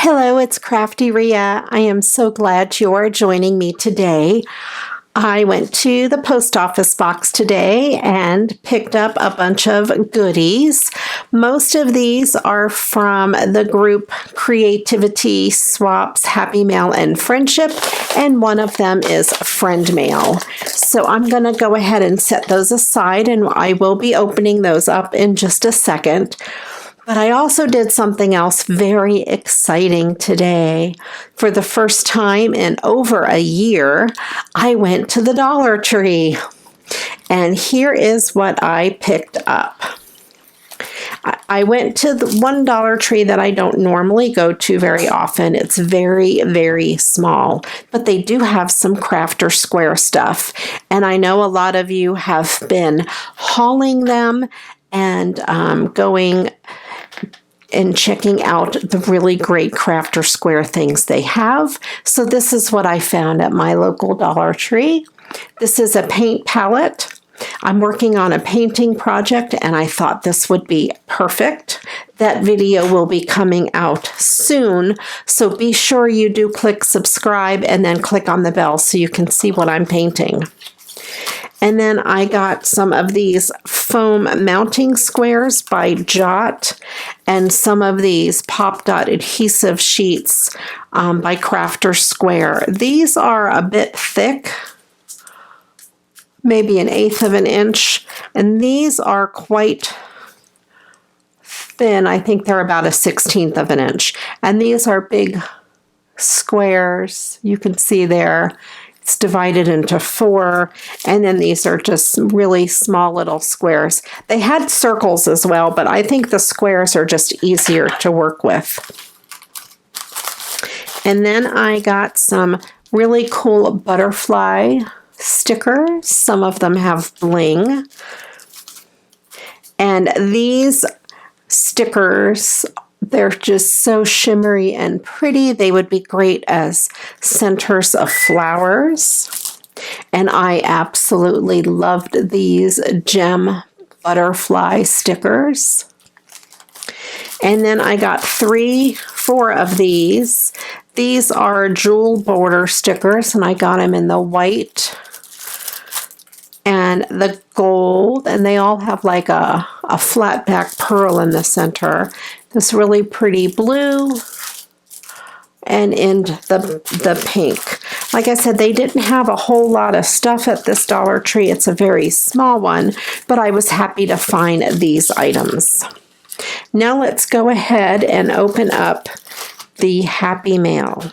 Hello, it's Crafty Rhea. I am so glad you're joining me today. I went to the post office box today and picked up a bunch of goodies. Most of these are from the group Creativity Swaps, Happy Mail, and Friendship, and one of them is Friend Mail. So I'm going to go ahead and set those aside, and I will be opening those up in just a second. But I also did something else very exciting today. For the first time in over a year, I went to the Dollar Tree. And here is what I picked up. I went to the one Dollar Tree that I don't normally go to very often. It's very, very small, but they do have some Crafter Square stuff. And I know a lot of you have been hauling them and going and checking out the really great Crafter Square things they have. So this is what I found at my local Dollar Tree. This is a paint palette. I'm working on a painting project and I thought this would be perfect. That video will be coming out soon, so be sure you do click subscribe and then click on the bell so you can see what I'm painting. And then I got some of these foam mounting squares by Jot and some of these pop dot adhesive sheets by Crafter Square. These are a bit thick, maybe 1/8 of an inch, and these are quite thin. I think they're about 1/16 of an inch. And these are big squares. You can see there. It's divided into 4, and then these are just really small little squares. They had circles as well, but I think the squares are just easier to work with. And then I got some really cool butterfly stickers. Some of them have bling. And these stickers, they're just so shimmery and pretty. They would be great as centers of flowers. And I absolutely loved these gem butterfly stickers. And then I got 4 of these. These are jewel border stickers, and I got them in the white and the gold, and they all have like a flat back pearl in the center. This really pretty blue and in the pink. Like I said, they didn't have a whole lot of stuff at this Dollar Tree. It's a very small one, but I was happy to find these items. Now let's go ahead and open up the Happy Mail.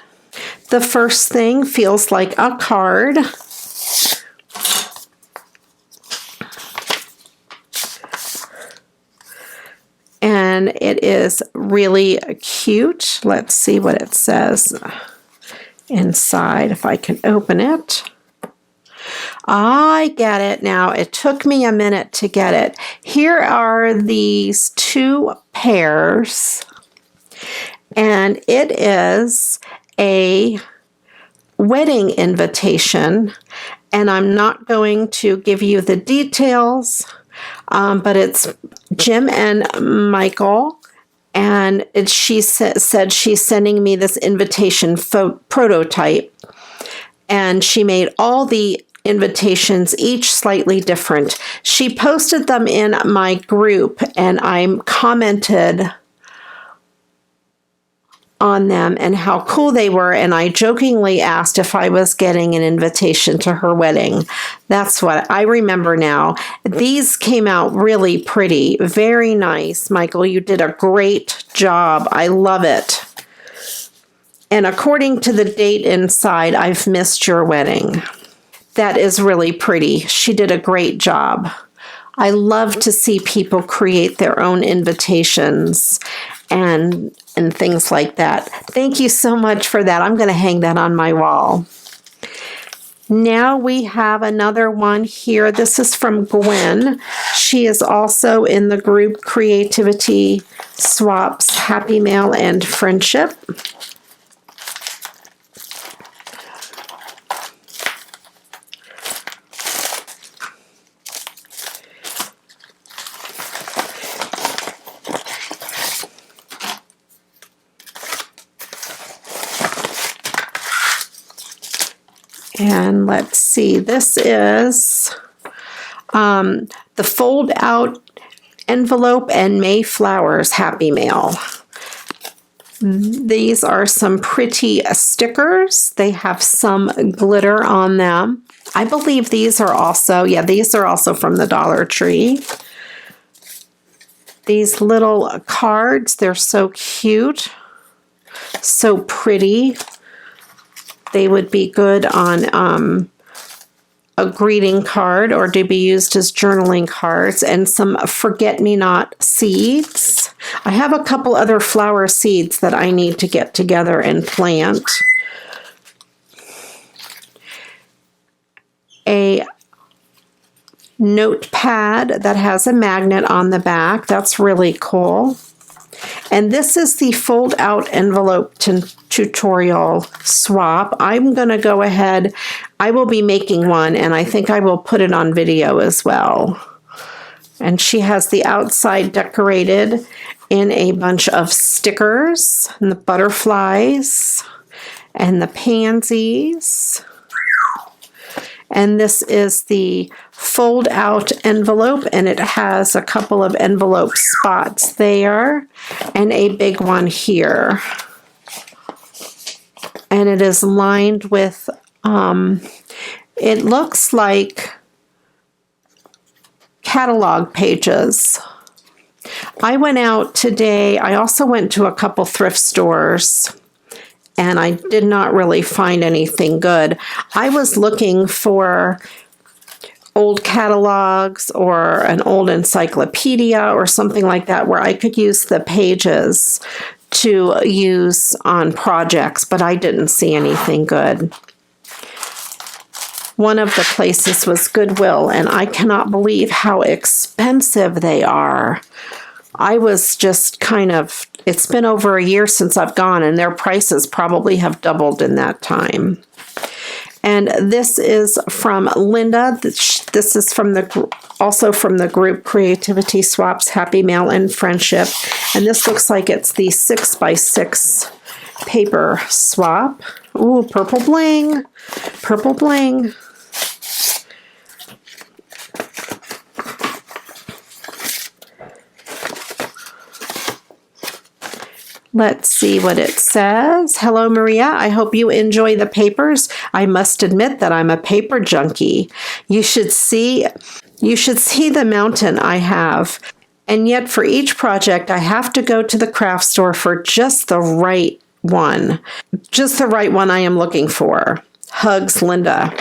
The first thing feels like a card. And it is really cute. Let's see what it says inside, if I can open it. I get it now. It took me a minute to get it. Here are these 2 pairs, and it is a wedding invitation, and I'm not going to give you the details, but it's Jim and Michael, and she said she's sending me this invitation prototype, and she made all the invitations, each slightly different. She posted them in my group, and I commented on them and how cool they were, and I jokingly asked if I was getting an invitation to her wedding. That's what I remember now. These came out really pretty, very nice. Michael, you did a great job. I love it. And according to the date inside, I've missed your wedding. That is really pretty. She did a great job. I love to see people create their own invitations and things like that. Thank you so much for that. I'm going to hang that on my wall. Now we have another one here. This is from Gwen. She is also in the group Creativity Swaps, Happy Mail, and Friendship. And let's see, this is the fold out envelope and May flowers Happy Mail. These are some pretty stickers. They have some glitter on them. I believe these are also, yeah, these are also from the Dollar Tree. These little cards, they're so cute, so pretty. They would be good on a greeting card or to be used as journaling cards, and some forget-me-not seeds. I have a couple other flower seeds that I need to get together and plant. A notepad that has a magnet on the back. That's really cool. And this is the fold out envelope tutorial swap. I'm going to go ahead. I will be making one, and I think I will put it on video as well. And she has the outside decorated in a bunch of stickers and the butterflies and the pansies. And this is the fold out envelope, and it has a couple of envelope spots there and a big one here. And it is lined with, it looks like catalog pages. I went out today. I also went to a couple thrift stores, and I did not really find anything good. I was looking for old catalogs or an old encyclopedia or something like that where I could use the pages to use on projects, but I didn't see anything good. One of the places was Goodwill, and I cannot believe how expensive they are. I was just kind of, it's been over a year since I've gone, and their prices probably have doubled in that time. And this is from Linda. This is from also from the group Creativity Swaps, Happy Mail, and Friendship. And this looks like it's the 6x6 paper swap. Ooh, purple bling. Purple bling. Let's see what it says. Hello, Maria. I hope you enjoy the papers. I must admit that I'm a paper junkie. You should see the mountain I have. And yet for each project, I have to go to the craft store for just the right one. Just the right one I am looking for. Hugs, Linda.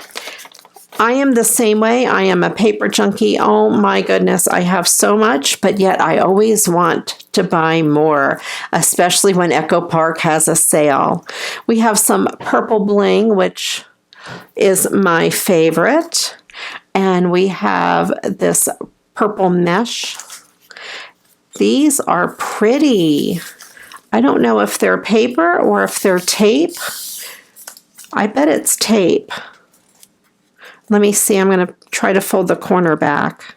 I am the same way. I am a paper junkie. Oh my goodness, I have so much, but yet I always want to buy more, especially when Echo Park has a sale. We have some purple bling, which is my favorite. And we have this purple mesh. These are pretty. I don't know if they're paper or if they're tape. I bet it's tape. Let me see, I'm going to try to fold the corner back.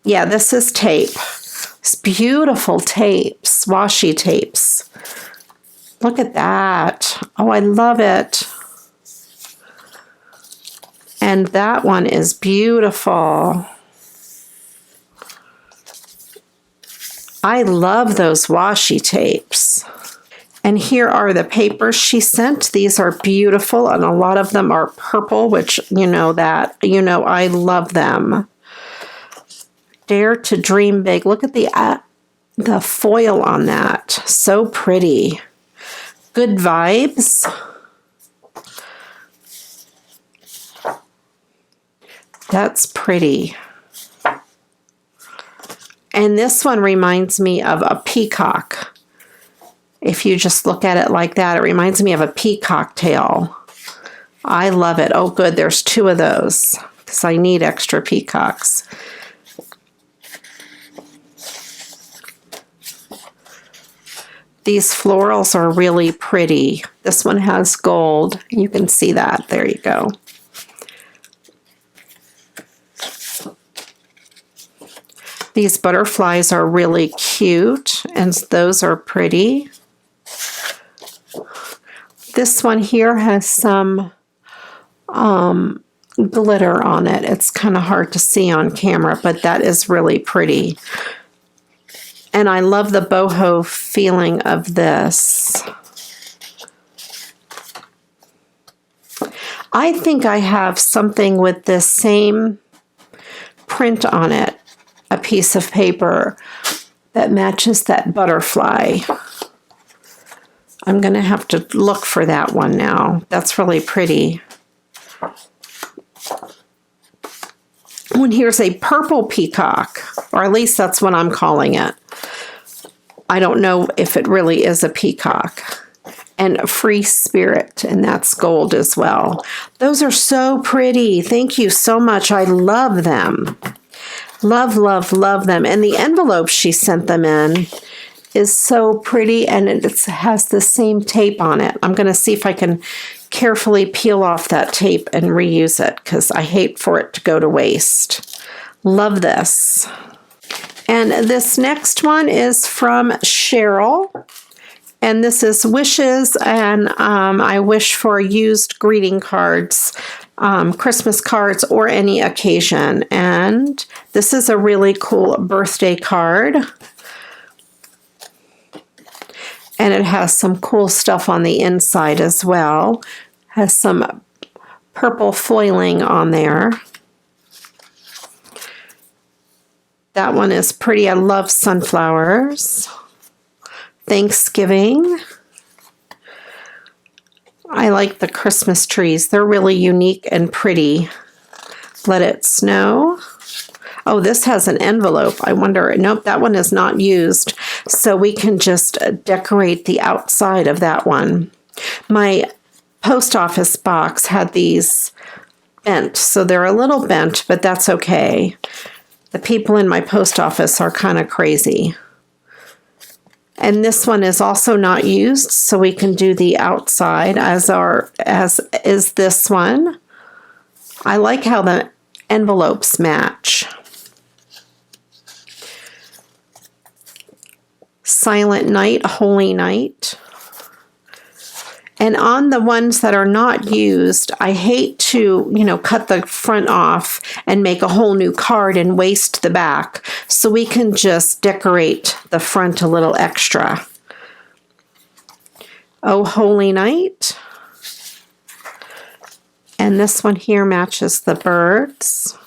Yeah, this is tape. It's beautiful tapes, washi tapes. Look at that. Oh, I love it. And that one is beautiful. I love those washi tapes. And here are the papers she sent. These are beautiful, and a lot of them are purple, which I love them. Dare to dream big. Look at the foil on that. So pretty. Good vibes. That's pretty. And this one reminds me of a peacock. If you just look at it like that, it reminds me of a peacock tail. I love it. Oh, good. There's 2 of those because I need extra peacocks. These florals are really pretty. This one has gold. You can see that. There you go. These butterflies are really cute, and those are pretty. This one here has some glitter on it. It's kind of hard to see on camera, but that is really pretty. And I love the boho feeling of this. I think I have something with this same print on it, a piece of paper that matches that butterfly. I'm going to have to look for that one now. That's really pretty. And here's a purple peacock, or at least that's what I'm calling it. I don't know if it really is a peacock. And free spirit, and that's gold as well. Those are so pretty. Thank you so much. I love them. Love, love, love them. And the envelope she sent them in is so pretty, and it has the same tape on it. I'm going to see if I can carefully peel off that tape and reuse it, because I hate for it to go to waste. Love this. And this next one is from Cheryl. And this is wishes, and I wish for used greeting cards, Christmas cards, or any occasion. And this is a really cool birthday card. And it has some cool stuff on the inside as well. Has some purple foiling on there. That one is pretty. I love sunflowers. Thanksgiving. I like the Christmas trees. They're really unique and pretty. Let it snow. Oh, this has an envelope. I wonder, nope, that one is not used. So we can just decorate the outside of that one. My post office box had these bent, so they're a little bent, but that's okay. The people in my post office are kind of crazy. And this one is also not used, so we can do the outside as is this one. I like how the envelopes match. Silent Night, Holy Night. And on the ones that are not used, I hate to, cut the front off and make a whole new card and waste the back. So we can just decorate the front a little extra. Oh, Holy Night. And this one here matches the birds.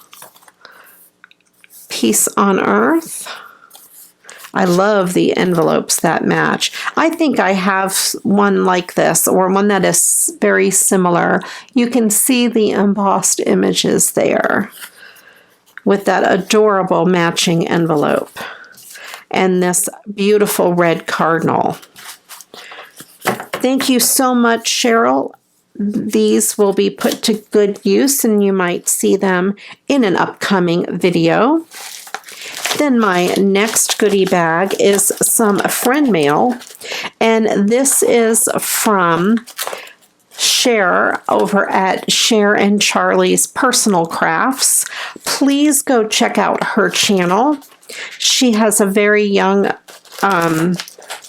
Peace on Earth. I love the envelopes that match. I think I have one like this, or one that is very similar. You can see the embossed images there with that adorable matching envelope and this beautiful red cardinal. Thank you so much, Cheryl. These will be put to good use, and you might see them in an upcoming video. Then my next goodie bag is some friend mail, and this is from Cher over at Cher and Charlie's Personal Crafts. Please go check out her channel. She has a very young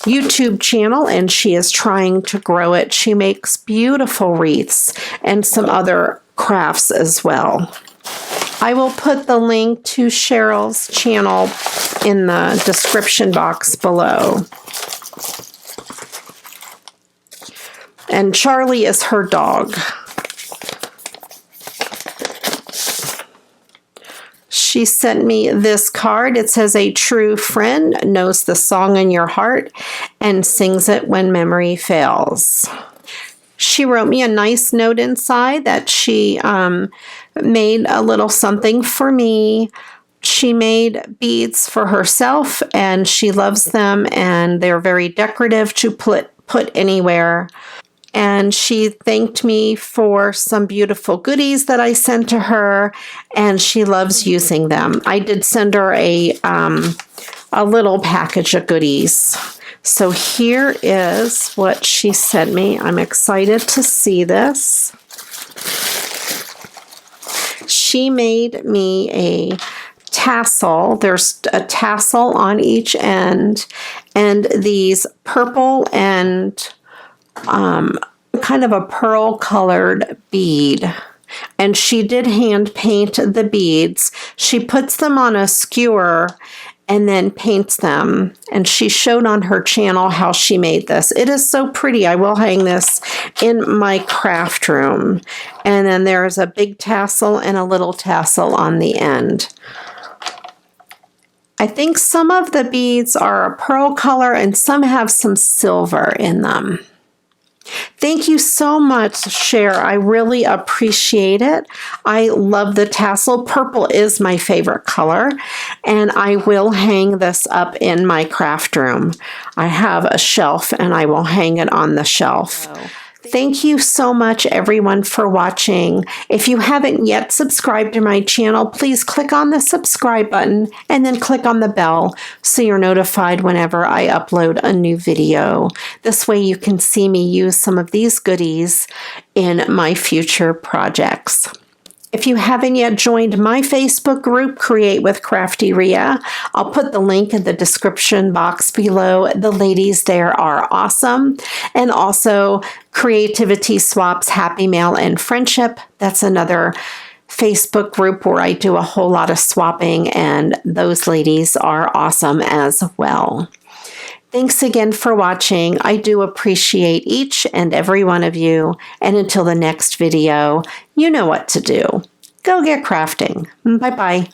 YouTube channel, and she is trying to grow it. She makes beautiful wreaths and some other crafts as well. I will put the link to Cheryl's channel in the description box below. And Charlie is her dog. She sent me this card. It says, "A true friend knows the song in your heart and sings it when memory fails." She wrote me a nice note inside that she made a little something for me. She made beads for herself, and she loves them, and they're very decorative to put anywhere. And she thanked me for some beautiful goodies that I sent to her, and she loves using them. I did send her a little package of goodies. So here is what she sent me. I'm excited to see this. She made me a tassel. There's a tassel on each end, and these purple and kind of a pearl colored bead. And she did hand paint the beads. She puts them on a skewer and then paints them. And she showed on her channel how she made this. It is so pretty. I will hang this in my craft room. And then there's a big tassel and a little tassel on the end. I think some of the beads are a pearl color and some have some silver in them. Thank you so much, Cher. I really appreciate it. I love the tassel. Purple is my favorite color, and I will hang this up in my craft room. I have a shelf, and I will hang it on the shelf. Thank you so much, everyone, for watching. If you haven't yet subscribed to my channel, please click on the subscribe button and then click on the bell so you're notified whenever I upload a new video. This way you can see me use some of these goodies in my future projects. If you haven't yet joined my Facebook group, Create with Crafty Rhea, I'll put the link in the description box below. The ladies there are awesome. And also Creativity Swaps, Happy Mail, and Friendship. That's another Facebook group where I do a whole lot of swapping, and those ladies are awesome as well. Thanks again for watching. I do appreciate each and every one of you. And until the next video, you know what to do. Go get crafting. Bye-bye.